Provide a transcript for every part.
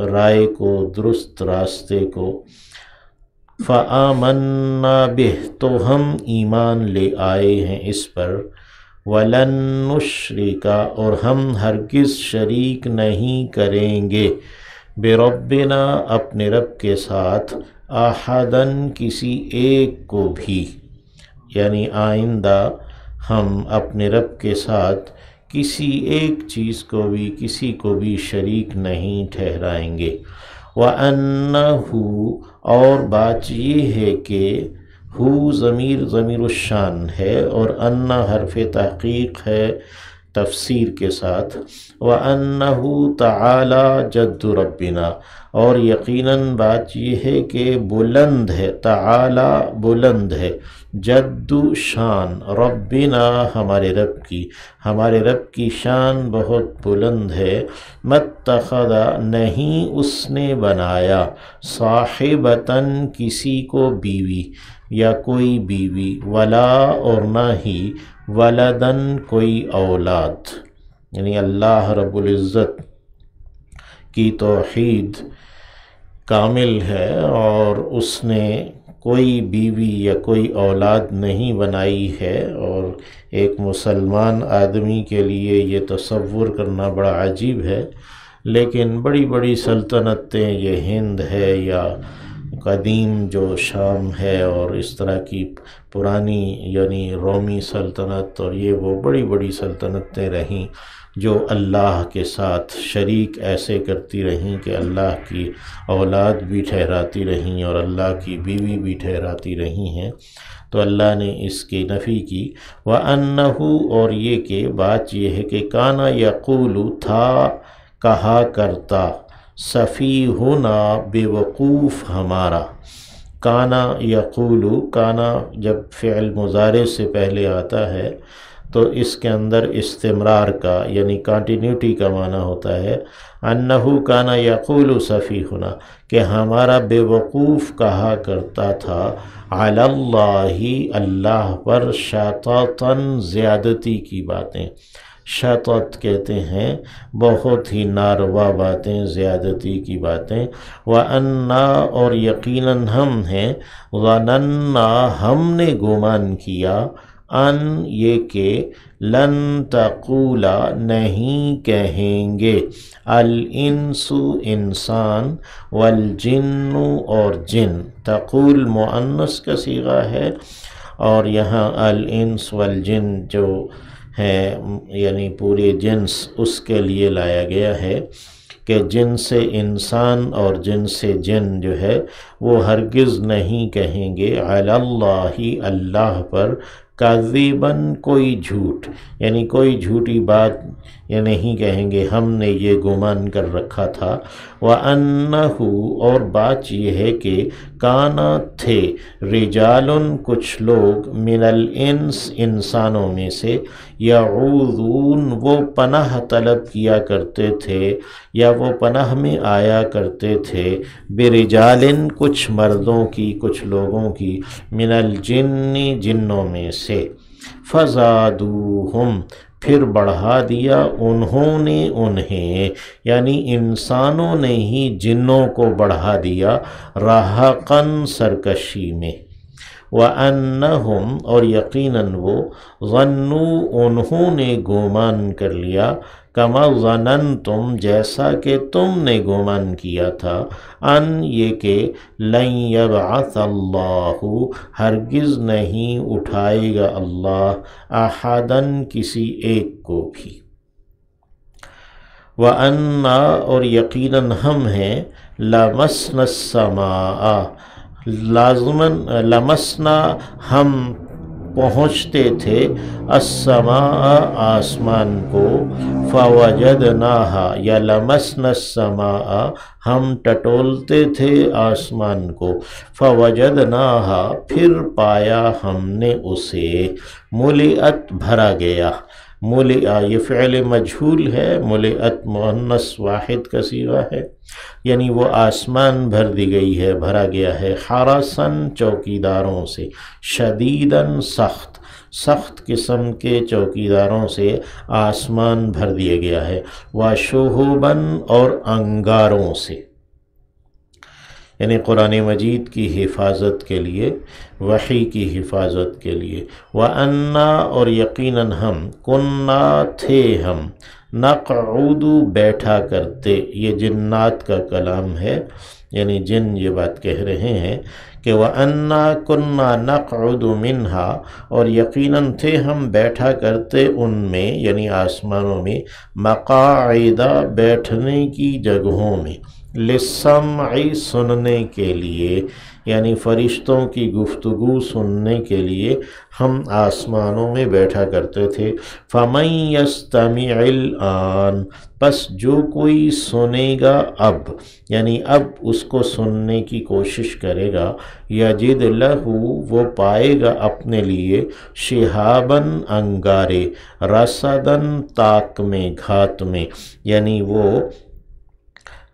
رائے کو، درست راستے کو۔ فآمنا بہ، تو ہم ایمان لے آئے ہیں اس پر۔ ولن نشرک، اور ہم ہرگز شریک نہیں کریں گے، بربنا، اپنے رب کے ساتھ، احدن، کسی ایک کو بھی، یعنی آئندہ ہم اپنے رب کے ساتھ کسی ایک چیز کو بھی، کسی کو بھی شریک نہیں ٹھہرائیں گے۔ وَأَنَّهُ، اور بات یہ ہے کہ ضمیر الشان ہے اور ان حرف تحقیق ہے تفسیر کے ساتھ۔ وَأَنَّهُ تعالی جد ربنا، اور یقیناً بات یہ ہے کہ بلند ہے، تعالی بلند ہے، جد شان، ربنا ہمارے رب کی شان بہت بلند ہے۔ متخذ، نہیں اس نے بنایا، صاحبتاً، کسی کو بیوی یا کوئی بیوی، ولا، اور نہ ہی، ولدن، کوئی اولاد، یعنی اللہ رب العزت کی توحید کامل ہے اور اس نے کوئی بیوی یا کوئی اولاد نہیں بنائی ہے۔ اور ایک مسلمان آدمی کے لیے یہ تصور کرنا بڑا عجیب ہے، لیکن بڑی بڑی سلطنتیں، یہ ہند ہے یا قدیم جو شام ہے اور اس طرح کی پرانی یعنی رومی سلطنت، اور یہ وہ بڑی بڑی سلطنتیں رہیں جو اللہ کے ساتھ شریک ایسے کرتی رہیں کہ اللہ کی اولاد بھی ٹھہراتی رہیں اور اللہ کی بیوی بھی ٹھہراتی رہی ہیں، تو اللہ نے اس کی نفی کی۔ وَأَنَّهُ، اور یہ کہ بات یہ ہے کہ کانا یقول، تھا کہا کرتا، سفیہنا، بے وقوف ہمارا۔ کانا یقول، کانا جب فعل مضارع سے پہلے آتا ہے تو اس کے اندر استمرار کا یعنی کانٹینیوٹی کا معنی ہوتا ہے۔ انہو کانا یقول سفیہنا، کہ ہمارا بے وقوف کہا کرتا تھا، علی اللہ، اللہ پر، شططاً، زیادتی کی باتیں۔ شطط کہتے ہیں بہت ہی ناروا باتیں، زیادتی کی باتیں۔ وَأَنَّا، اور یقیناً ہم ہیں، ظَنَنَّا، ہم نے گمان کیا، ان، یہ کہ، لن تقول، نہیں کہیں گے، الانس، انسان، والجن، اور جن، تقول مؤنث کا صیغہ ہے اور یہاں الانس والجن جو ہے یعنی پورے جنس اس کے لیے لایا گیا ہے کہ جن سے انسان اور جن سے جن جو ہے وہ ہرگز نہیں کہیں گے، علی اللہ، اللہ پر، کاذباً، کوئی جھوٹ، یعنی کوئی جھوٹی بات یہ نہیں کہیں گے، ہم نے یہ گمان کر رکھا تھا۔ وَأَنَّهُ، اور بات یہ ہے کہ کانا، تھے، رجال، کچھ لوگ، من الانس، انسانوں میں سے، یعوذون، وہ پناہ طلب کیا کرتے تھے یا وہ پناہ میں آیا کرتے تھے، برجال، کچھ مردوں کی، کچھ لوگوں کی، من الجن، جنوں میں سے، فزادوہم، پھر بڑھا دیا انہوں نے انہیں، یعنی انسانوں نے ہی جنوں کو بڑھا دیا، رہقاً، سرکشی میں۔ وَأَنَّهُمْ، اور یقیناً وہ، ظنوا، انہوں نے گمان کر لیا، کما ظننتم، جیسا کہ تم نے گمان کیا تھا، ان، یہ کہ، لن یبعث اللہ، ہرگز نہیں اٹھائے گا اللہ، احداً، کسی ایک کو بھی۔ وَأَنَّا، اور یقیناً ہم ہیں، لَمَسْنَا السَّمَاءَ، لازماً، لمسنا، ہم پہنچتے تھے، السماء، آسمان کو، فوجدناہا، یا لمسنا السماء، ہم ٹٹولتے تھے آسمان کو، فوجدناہا، پھر پایا ہم نے اسے، ملئت، بھرا گیا، ملئا، یہ فعل مجہول ہے، ملئت مؤنث واحد کا صیغہ ہے، یعنی وہ آسمان بھر دی گئی ہے، بھرا گیا ہے، حرساً، چوکیداروں سے، شدیداً، سخت، سخت قسم کے چوکیداروں سے آسمان بھر دیا گیا ہے، وشہباً اور انگاروں سے، یعنی قرآن مجید کی حفاظت کے لیے، وحی کی حفاظت کے لیے، وَأَنَّا اور یقیناً ہم، کُنَّا تھے ہم، نقعد بیٹھا کرتے، یہ جنات کا کلام ہے، یعنی جن یہ بات کہہ رہے ہیں کہ وَأَنَّا كُنَّا نَقْعُدُ مِنْهَا اور یقیناً تھے ہم بیٹھا کرتے ان میں، یعنی آسمانوں میں، مقاعد بیٹھنے کی جگہوں میں، لِلسَّمْعِ سننے کے لیے، یعنی فرشتوں کی گفتگو سننے کے لیے ہم آسمانوں میں بیٹھا کرتے تھے۔ فَمَن يَسْتَمِعِ الْآنَ پس جو کوئی سنے گا اب، یعنی اب اس کو سننے کی کوشش کرے گا، یجد لہ وہ پائے گا اپنے لیے، شہاباً انگارے، رصداً تاک میں، گھات میں، یعنی وہ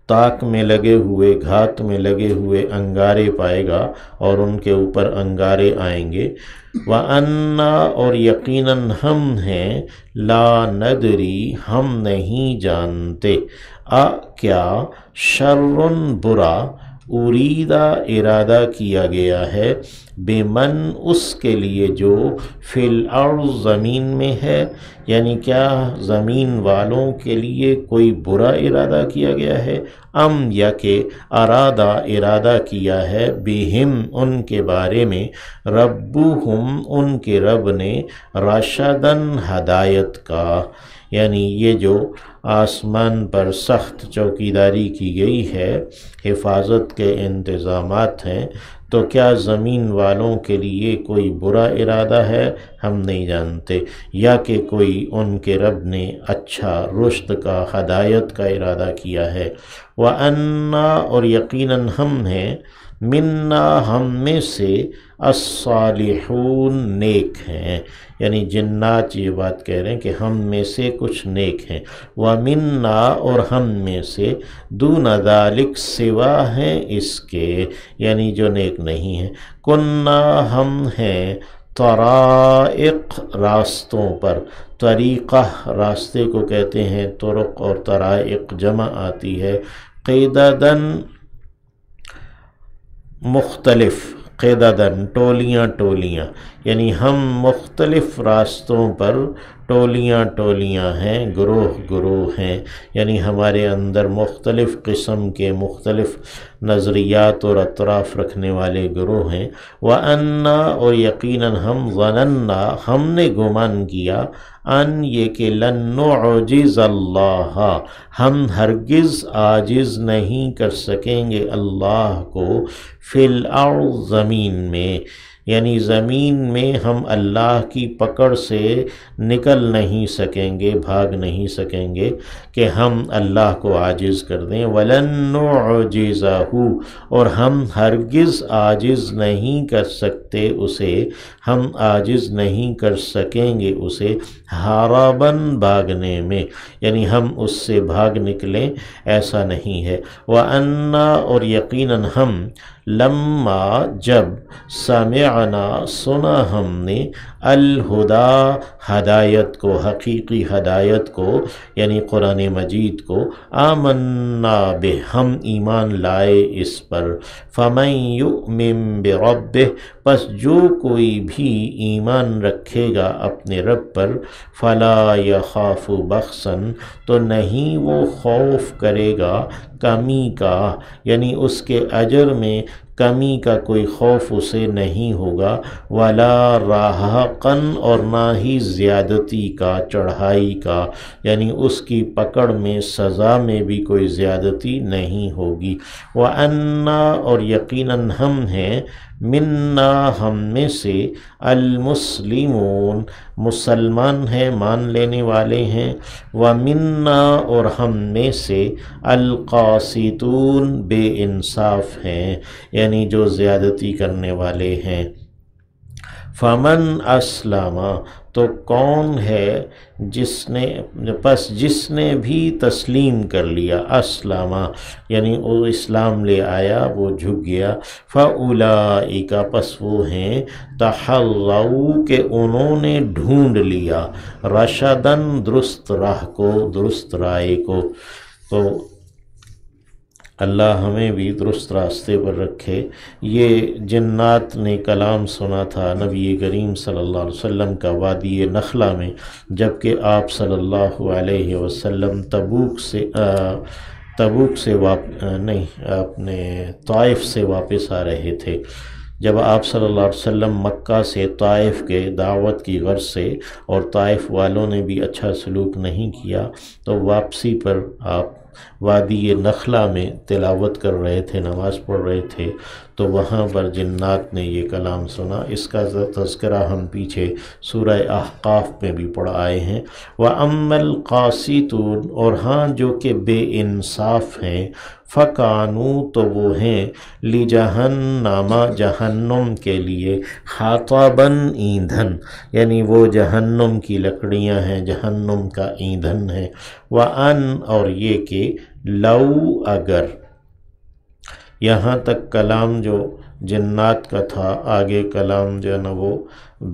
تاک میں لگے ہوئے، گھات میں لگے ہوئے انگارے پائے گا اور ان کے اوپر انگارے آئیں گے۔ وَأَنَّا اور یقیناً ہم ہیں، لا ندری ہم نہیں جانتے، کیا، شرٌ برا، اریدہ ارادہ کیا گیا ہے، بمن اس کے لیے جو، فی الارض زمین میں ہے، یعنی کیا زمین والوں کے لیے کوئی برا ارادہ کیا گیا ہے، ام یا کہ ارادہ ارادہ کیا ہے، بہم ان کے بارے میں، ربہم ان کے رب نے، رشداً ہدایت کا، یعنی یہ جو آسمان پر سخت چوکیداری کی گئی ہے، حفاظت کے انتظامات ہیں، تو کیا زمین والوں کے لیے کوئی برا ارادہ ہے، ہم نہیں جانتے، یا کہ کوئی ان کے رب نے اچھا، رشد کا، ہدایت کا ارادہ کیا ہے۔ وَأَنَّا اور یقیناً ہم ہیں، منا ہم میں سے، الصالحون نیک ہیں، یعنی جنات یہ بات کہہ رہے ہیں کہ ہم میں سے کچھ نیک ہیں، وَمِنَّا اور ہم میں سے، دون ذالک سوا ہیں اس کے، یعنی جو نیک نہیں ہیں، کننا ہم ہیں، طرائق راستوں پر، طریقہ راستے کو کہتے ہیں، طرق اور طرائق جمع آتی ہے، قیددن مختلف، قیددن ٹولیاں ٹولیاں، یعنی ہم مختلف راستوں پر ٹولیاں ٹولیاں ہیں، گروہ گروہ ہیں، یعنی ہمارے اندر مختلف قسم کے مختلف نظریات اور اطراف رکھنے والے گروہ ہیں۔ وَأَنَّا اور یقیناً ہم، ظننا ہم نے گمان کیا، ان یہ کہ لن نعجز اللہ ہم ہرگز عاجز نہیں کر سکیں گے اللہ کو، فی الارض زمین میں، یعنی زمین میں ہم اللہ کی پکڑ سے نکل نہیں سکیں گے، بھاگ نہیں سکیں گے کہ ہم اللہ کو عاجز کر دیں۔ وَلَن نُعْجِزَهُ اور ہم ہرگز عاجز نہیں کر سکتے اسے، ہم عاجز نہیں کر سکیں گے اسے، ہارباً بھاگنے میں، یعنی ہم اس سے بھاگ نکلیں ایسا نہیں ہے۔ وَأَنَّا اور یقیناً ہم، لما جب، سمعنا سنا ہم نے، الہدا ہدایت کو، حقیقی ہدایت کو، یعنی قرآن مجید کو، آمنا بہ ہم ایمان لائے اس پر، فمن یؤمن بربہ پس جو کوئی بھی ایمان رکھے گا اپنے رب پر، فلا یخاف بخسا تو نہیں وہ خوف کرے گا کمی کا، یعنی اس کے اجر میں کمی کا کوئی خوف اسے نہیں ہوگا، ولا راہقاً اور نہ ہی زیادتی کا، چڑھائی کا، یعنی اس کی پکڑ میں، سزا میں بھی کوئی زیادتی نہیں ہوگی۔ وَأَنَّا اور یقیناً ہم ہیں، منا ہم میں سے، المسلمون مسلمان ہیں، مان لینے والے ہیں، وَمِنَّا اور ہم میں سے، القاسطون بے انصاف ہیں، یعنی جو زیادتی کرنے والے ہیں۔ فمن اسلم تو کون ہے جس نے بھی تسلیم کر لیا، اسلم یعنی وہ اسلام لے آیا، وہ جھک گیا، فاولئک پس وہ ہیں، تحروا کہ انہوں نے ڈھونڈ لیا، رشدن درست راہ کو، درست رائے کو۔ تو اللہ ہمیں بھی درست راستے پر رکھے۔ یہ جنات نے کلام سنا تھا نبی کریم صلی اللہ علیہ وسلم کا وادی نخلا میں، جبکہ آپ صلی اللہ علیہ وسلم تبوک سے اپنے طائف سے واپس آ رہے تھے۔ جب آپ صلی اللہ علیہ وسلم مکہ سے طائف کے دعوت کی غرض سے، اور طائف والوں نے بھی اچھا سلوک نہیں کیا، تو واپسی پر آپ وادی نخلا میں تلاوت کر رہے تھے، نماز پڑھ رہے تھے، تو وہاں پر جنات نے یہ کلام سنا۔ اس کا تذکرہ ہم پیچھے سورہ احقاف میں بھی پڑھ آئے ہیں۔ وَأَمَّا الْقَاسِطُونَ اور ہاں جو کہ بے انصاف ہیں، فَكَانُوا تو وہ ہیں، لِجَهَنَّمَ جہنم کے لیے، حَطَبًا ایندھن، یعنی وہ جہنم کی لکڑیاں ہیں، جہنم کا ایندھن ہے۔ وَأَنْ اور یہ کہ لو اگر، یہاں تک کلام جو جنات کا تھا، آگے کلام جو ہے نا وہ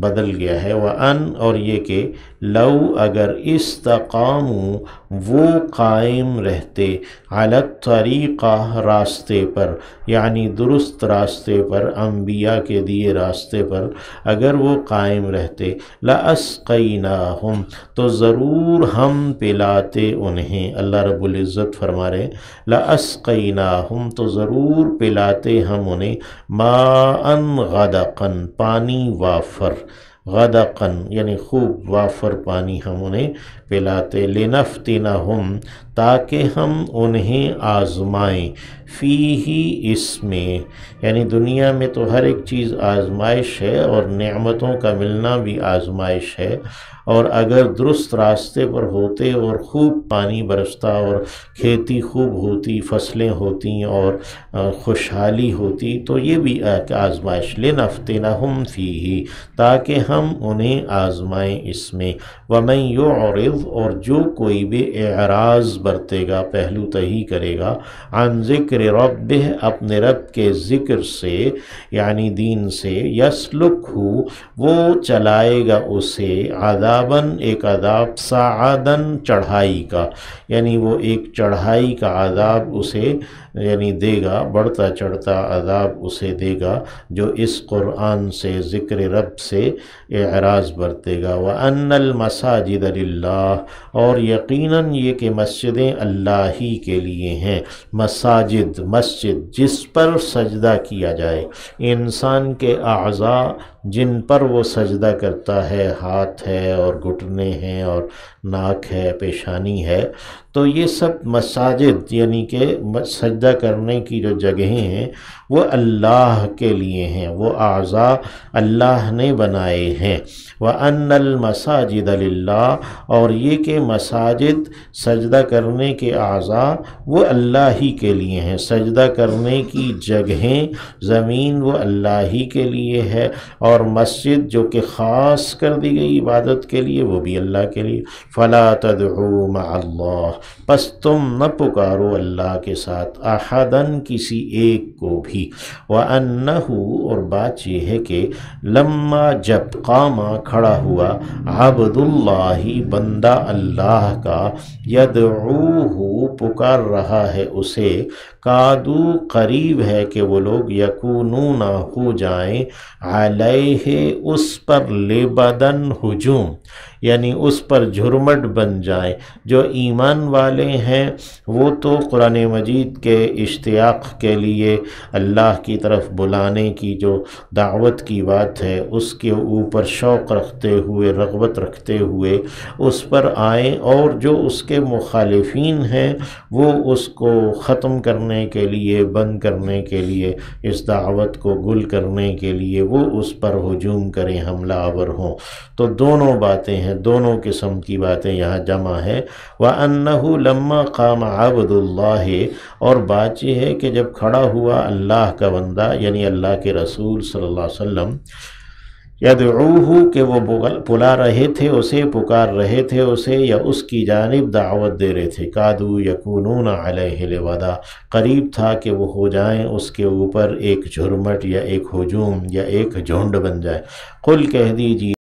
بدل گیا ہے۔ وَأَنْ اور یہ کہ لو اگر، استقاموا وہ قائم رہتے، علی الطریقہ راستے پر، یعنی درست راستے پر، انبیاء کے دیے راستے پر اگر وہ قائم رہتے، لَأَسْقَيْنَاهُمْ تو ضرور ہم پلاتے انہیں۔ اللہ رب العزت فرما رہے لَأَسْقَيْنَاهُمْ تو ضرور پلاتے ہم انہیں، مَاءً غَدَقًا پانی وافر، غدقاً یعنی خوب وافر پانی ہم انہیں پلاتے، لنفتنہم تاکہ ہم انہیں آزمائیں، فیہ اس میں، یعنی دنیا میں تو ہر ایک چیز آزمائش ہے، اور نعمتوں کا ملنا بھی آزمائش ہے، اور اگر درست راستے پر ہوتے اور خوب پانی برستا اور کھیتی خوب ہوتی، فصلیں ہوتی اور خوشحالی ہوتی، تو یہ بھی ایک آزمائش، لنفتنہم فیہ تاکہ ہم انہیں آزمائیں اس میں۔ وَمَن يُعْرِضْ اور جو کوئی بھی اعراض برتے گا، پہلو تہی کرے گا، عن ذکر ربہ اپنے رب کے ذکر سے، یعنی دین سے، یسلکہ وہ چلائے گا اسے، عذاباً ایک عذاب، صعداً چڑھائی کا، یعنی وہ ایک چڑھائی کا عذاب اسے یعنی دے گا، بڑھتا چڑھتا عذاب اسے دے گا جو اس قرآن سے، ذکر رب سے اعراض برتے گا۔ وَأَنَّ الْمَسَاجِدَ لِلَّهِ اور یقیناً یہ کہ مسجدیں اللہ ہی کے لیے ہیں۔ مساجد، مسجد جس پر سجدہ کیا جائے، انسان کے اعضاء جن پر وہ سجدہ کرتا ہے، ہاتھ ہے اور گھٹنے ہیں اور ناک ہے، پیشانی ہے، تو یہ سب مساجد یعنی کہ سجدہ کرنے کی جو جگہیں ہیں وہ اللہ کے لیے ہیں، وہ اعضاء اللہ نے بنائے ہیں۔ وَأَنَّ الْمَسَاجِدَ لِلَّهِ اور یہ کہ مساجد، سجدہ کرنے کے اعضاء وہ اللہ ہی کے لیے ہیں، سجدہ کرنے کی جگہیں، زمین وہ اللہ ہی کے لیے ہے، اور مسجد جو کہ خاص کر دی گئی عبادت کے لیے وہ بھی اللہ کے لیے۔ فَلَا تَدْعُوا مَعَ اللَّهِ پس تم نہ پکارو اللہ کے ساتھ، احداً کسی ایک کو بھی۔ وَأَنَّهُ اور بات یہ ہے کہ لما جب قامہ کھڑا ہوا، عبد اللہ بندہ اللہ کا، یدعوہ پکار رہا ہے اسے، کادو قریب ہے کہ وہ لوگ، یکونون ہو جائیں، علیہ اس پر، لبدن ہجوم، یعنی اس پر جھرمٹ بن جائیں۔ جو ایمان والے ہیں وہ تو قرآن مجید کے اشتیاق کے لیے، اللہ کی طرف بلانے کی جو دعوت کی بات ہے اس کے اوپر شوق رکھتے ہوئے، رغبت رکھتے ہوئے اس پر آئیں، اور جو اس کے مخالفین ہیں وہ اس کو ختم کرنے کے لیے، بند کرنے کے لیے، اس دعوت کو گل کرنے کے لیے وہ اس پر ہجوم کریں، حملہ آور ہوں۔ تو دونوں باتیں ہیں، دونوں قسم کی باتیں یہاں جمع ہے۔ وَأَنَّهُ لَمَّا قَامَ عَبْدُ اللَّهِ اور بات یہ ہے کہ جب کھڑا ہوا اللہ کا بندہ، یعنی اللہ کے رسول صلی اللہ علیہ وسلم، یدعوہ کہ وہ بلا رہے تھے اسے، پکار رہے تھے اسے، یا اس کی جانب دعوت دے رہے تھے۔ کادو یکونون علیہ لبدا، قریب تھا کہ وہ ہو جائیں اس کے اوپر ایک جھرمٹ یا ایک ہجوم یا ایک جھنڈ بن جائے۔ قل کہہ دیجیے